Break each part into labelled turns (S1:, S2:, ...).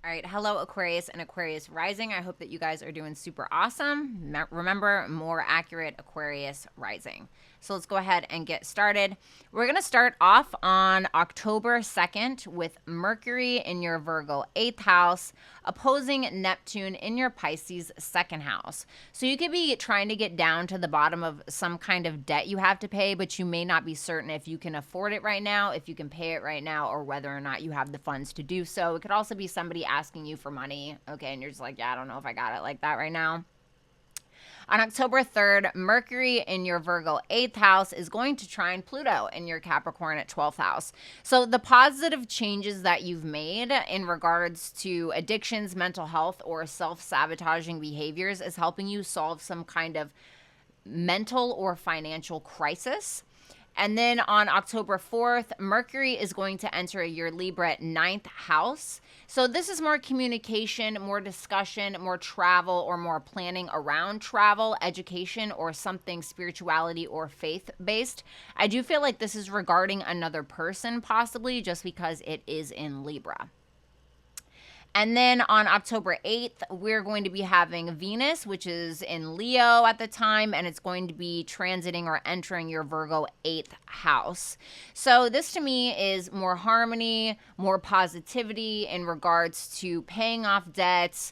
S1: All right. Hello, Aquarius and Aquarius rising. I hope that you guys are doing super awesome. Remember, more accurate Aquarius rising. So let's go ahead and get started. We're going to start off on October 2nd with Mercury in your Virgo 8th house, opposing Neptune in your Pisces 2nd house. So you could be trying to get down to the bottom of some kind of debt you have to pay, but you may not be certain if you can afford it right now, if you can pay it right now, or whether or not you have the funds to do so. It could also be somebody asking you for money, okay, and you're just like, yeah, I don't know if I got it like that right now. On October 3rd, Mercury in your Virgo 8th house is going to trine Pluto in your Capricorn at 12th house. So the positive changes that you've made in regards to addictions, mental health, or self-sabotaging behaviors is helping you solve some kind of mental or financial crisis. And then on October 4th, Mercury is going to enter your Libra 9th house. So this is more communication, more discussion, more travel, or more planning around travel, education, or something spirituality or faith-based. I do feel like this is regarding another person, possibly, just because it is in Libra. And then on October 8th, we're going to be having Venus, which is in Leo at the time, and it's going to be transiting or entering your Virgo 8th house. So this to me is more harmony, more positivity in regards to paying off debts,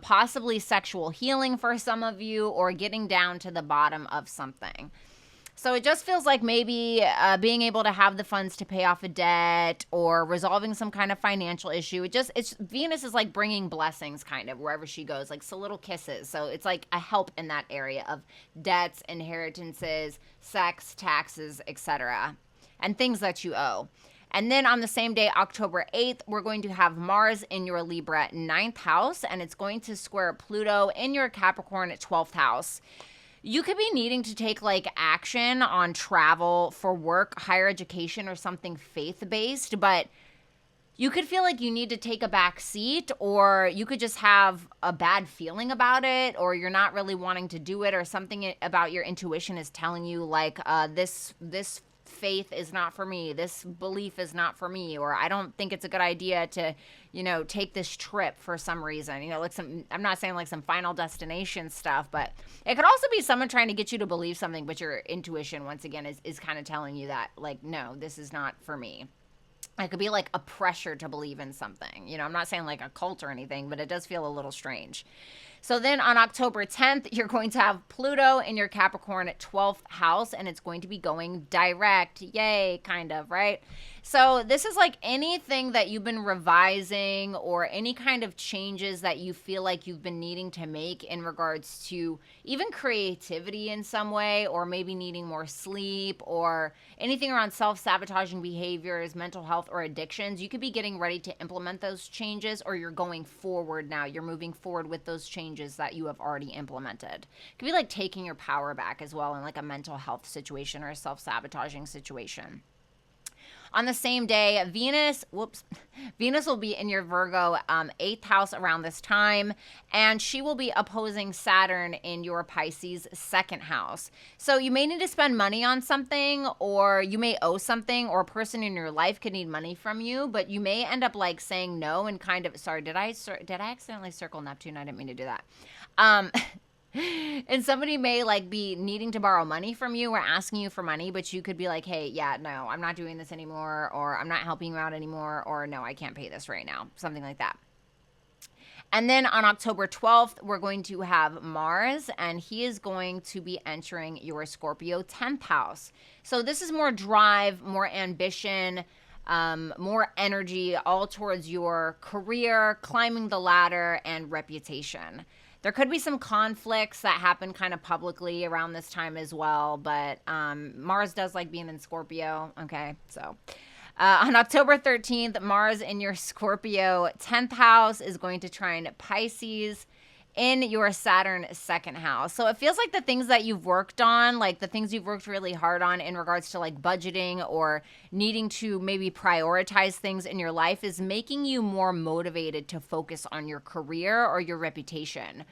S1: possibly sexual healing for some of you, or getting down to the bottom of something. So it just feels like maybe being able to have the funds to pay off a debt or resolving some kind of financial issue. It's Venus is like bringing blessings kind of wherever she goes, like so little kisses. So it's like a help in that area of debts, inheritances, sex, taxes, etc., and things that you owe. And then on the same day, October 8th, we're going to have Mars in your Libra 9th house, and it's going to square Pluto in your Capricorn 12th house. You could be needing to take like action on travel for work, higher education, or something faith-based, but you could feel like you need to take a back seat, or you could just have a bad feeling about it, or you're not really wanting to do it, or something about your intuition is telling you like this faith is not for me, this belief is not for me, or I don't think it's a good idea to, take this trip for some reason. Like I'm not saying like some final destination stuff, but it could also be someone trying to get you to believe something, but your intuition, once again, is kind of telling you that, like, no, this is not for me. It could be like a pressure to believe in something. I'm not saying like a cult or anything, but it does feel a little strange. So then on October 10th, you're going to have Pluto in your Capricorn at 12th house, and it's going to be going direct. Yay, kind of, right? So this is like anything that you've been revising or any kind of changes that you feel like you've been needing to make in regards to even creativity in some way, or maybe needing more sleep, or anything around self-sabotaging behaviors, mental health, or addictions. You could be getting ready to implement those changes, or you're going forward now. You're moving forward with those changes that you have already implemented. It could be like taking your power back as well in like a mental health situation or a self-sabotaging situation. On the same day, Venus will be in your Virgo 8th house around this time, and she will be opposing Saturn in your Pisces 2nd house. So you may need to spend money on something, or you may owe something, or a person in your life could need money from you, but you may end up like saying no and kind of, sorry, did I accidentally circle Neptune? I didn't mean to do that. And somebody may like be needing to borrow money from you or asking you for money, but you could be like, hey, yeah, no, I'm not doing this anymore, or I'm not helping you out anymore, or no, I can't pay this right now, something like that. And then on October 12th, we're going to have Mars, and he is going to be entering your Scorpio 10th house. So this is more drive, more ambition, more energy, all towards your career, climbing the ladder, and reputation. There could be some conflicts that happen kind of publicly around this time as well, but Mars does like being in Scorpio, okay? So on October 13th, Mars in your Scorpio 10th house is going to trine Pisces in your Saturn 2nd house. So it feels like the things that you've worked on, like the things you've worked really hard on in regards to like budgeting or needing to maybe prioritize things in your life, is making you more motivated to focus on your career or your reputation.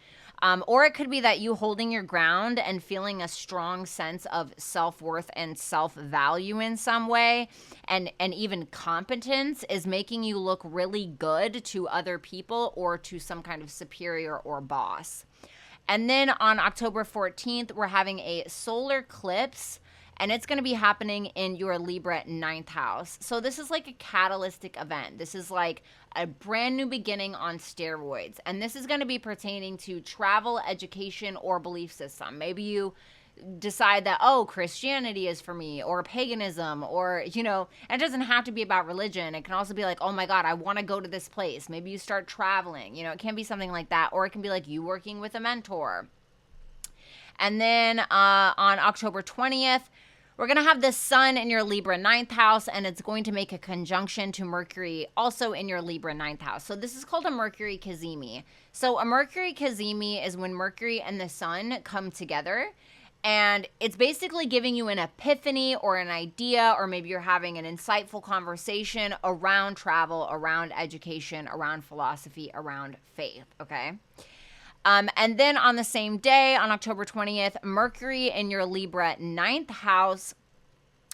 S1: Or it could be that you holding your ground and feeling a strong sense of self-worth and self-value in some way, and even competence is making you look really good to other people or to some kind of superior or boss. And then on October 14th, we're having a solar eclipse, and it's going to be happening in your Libra ninth house. So this is like a catalytic event. This is like a brand new beginning on steroids. And this is going to be pertaining to travel, education, or belief system. Maybe you decide that, oh, Christianity is for me, or paganism, or, you know, and it doesn't have to be about religion. It can also be like, oh my God, I want to go to this place. Maybe you start traveling, you know, it can be something like that. Or it can be like you working with a mentor. And then on October 20th, we're going to have the sun in your Libra ninth house, and it's going to make a conjunction to Mercury also in your Libra ninth house. So this is called a Mercury Cazimi. So a Mercury Cazimi is when Mercury and the sun come together, and it's basically giving you an epiphany or an idea, or maybe you're having an insightful conversation around travel, around education, around philosophy, around faith, okay? And then on the same day, on October 20th, Mercury in your Libra ninth house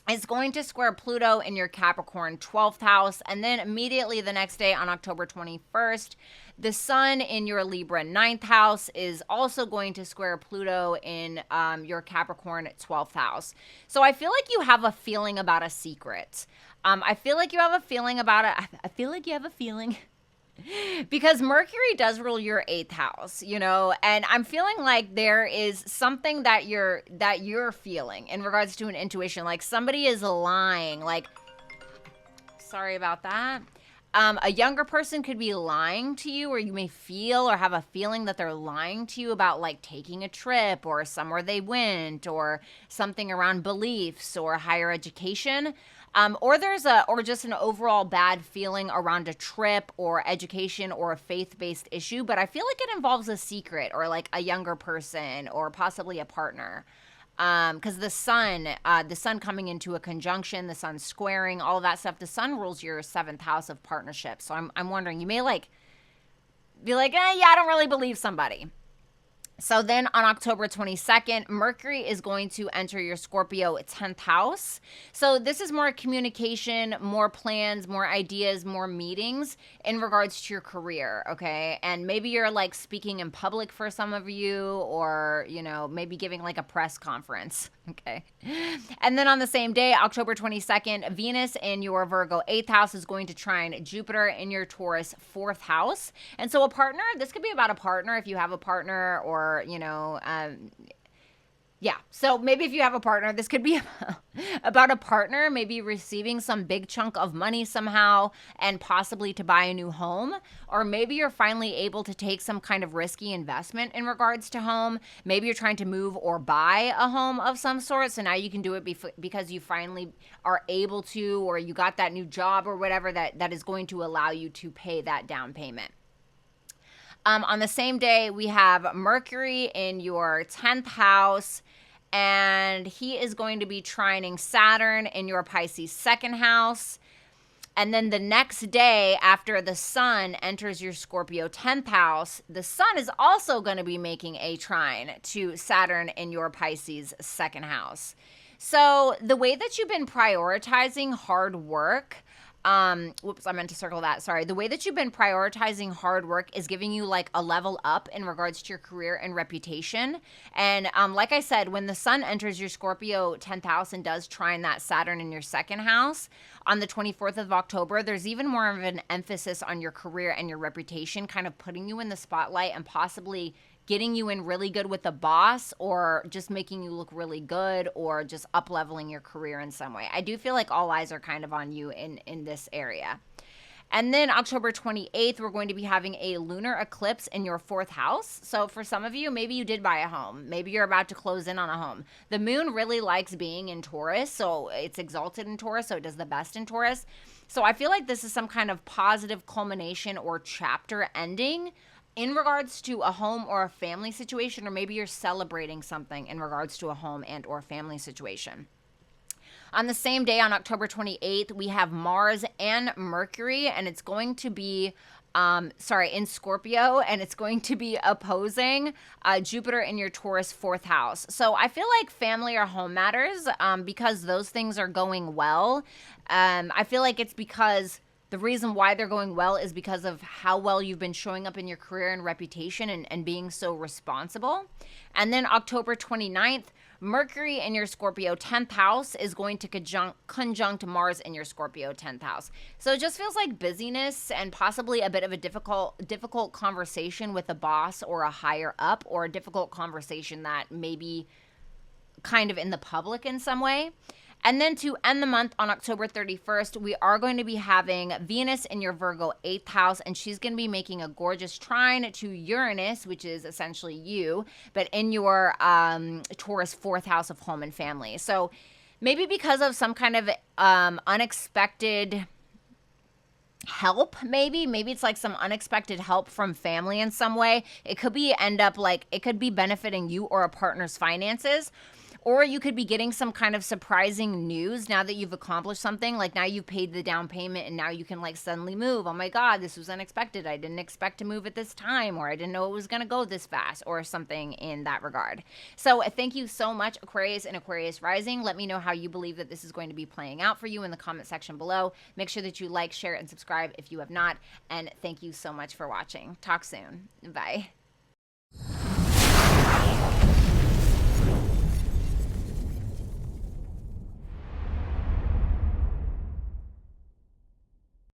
S1: is going to square Pluto in your Capricorn 12th house. And then immediately the next day, on October 21st, the sun in your Libra ninth house is also going to square Pluto in your Capricorn 12th house. So I feel like you have a feeling about a secret. I feel like you have a feeling about it. I feel like you have a feeling because Mercury does rule your 8th house, you know, and I'm feeling like there is something that you're feeling in regards to an intuition, like somebody is lying, like, sorry about that. A younger person could be lying to you, or you may feel or have a feeling that they're lying to you about like taking a trip or somewhere they went or something around beliefs or higher education. Or just an overall bad feeling around a trip or education or a faith-based issue. But I feel like it involves a secret or like a younger person or possibly a partner. Because the sun coming into a conjunction, the sun squaring, all of that stuff. The sun rules your 7th house of partnerships. So I'm wondering, you may like be like, yeah, I don't really believe somebody. So then on October 22nd, Mercury is going to enter your Scorpio 10th house. So this is more communication, more plans, more ideas, more meetings in regards to your career, okay? And maybe you're like speaking in public for some of you, or, you know, maybe giving like a press conference, okay? And then on the same day, October 22nd, Venus in your Virgo 8th house is going to trine Jupiter in your Taurus 4th house. And so a partner, this could be about a partner if you have a partner, or you know, yeah. So maybe if you have a partner, this could be about a partner, maybe receiving some big chunk of money somehow and possibly to buy a new home. Or maybe you're finally able to take some kind of risky investment in regards to home. Maybe you're trying to move or buy a home of some sort. So now you can do it because you finally are able to, or you got that new job or whatever that is going to allow you to pay that down payment. On the same day, we have Mercury in your 10th house, and he is going to be trining Saturn in your Pisces 2nd house. And then the next day, after the sun enters your Scorpio 10th house, the sun is also going to be making a trine to Saturn in your Pisces 2nd house. So the way that you've been prioritizing hard work, I meant to circle that. Sorry. The way that you've been prioritizing hard work is giving you like a level up in regards to your career and reputation. And like I said, when the sun enters your Scorpio 10th house and does trine that Saturn in your 2nd house on the 24th of October, there's even more of an emphasis on your career and your reputation, kind of putting you in the spotlight and possibly getting you in really good with the boss, or just making you look really good, or just up-leveling your career in some way. I do feel like all eyes are kind of on you in this area. And then October 28th, we're going to be having a lunar eclipse in your 4th house. So for some of you, maybe you did buy a home. Maybe you're about to close in on a home. The moon really likes being in Taurus, so it's exalted in Taurus, so it does the best in Taurus. So I feel like this is some kind of positive culmination or chapter ending in regards to a home or a family situation, or maybe you're celebrating something in regards to a home and or family situation. On the same day, on October 28th, we have Mars and Mercury, and it's going to be in Scorpio, and it's going to be opposing Jupiter in your Taurus 4th house. So I feel like family or home matters, because those things are going well. I feel like it's because the reason why they're going well is because of how well you've been showing up in your career and reputation, and being so responsible. And then October 29th, Mercury in your Scorpio 10th house is going to conjunct Mars in your Scorpio 10th house. So it just feels like busyness and possibly a bit of a difficult conversation with a boss or a higher up, or a difficult conversation that may be kind of in the public in some way. And then to end the month on October 31st, we are going to be having Venus in your Virgo 8th house, and she's going to be making a gorgeous trine to Uranus, which is essentially you, but in your Taurus 4th house of home and family. So maybe because of some kind of unexpected help, maybe it's like some unexpected help from family in some way. It could be it could be benefiting you or a partner's finances. Or you could be getting some kind of surprising news now that you've accomplished something. Like now you've paid the down payment and now you can like suddenly move. Oh my God, this was unexpected. I didn't expect to move at this time, or I didn't know it was going to go this fast, or something in that regard. So thank you so much, Aquarius and Aquarius rising. Let me know how you believe that this is going to be playing out for you in the comment section below. Make sure that you like, share, and subscribe if you have not. And thank you so much for watching. Talk soon. Bye.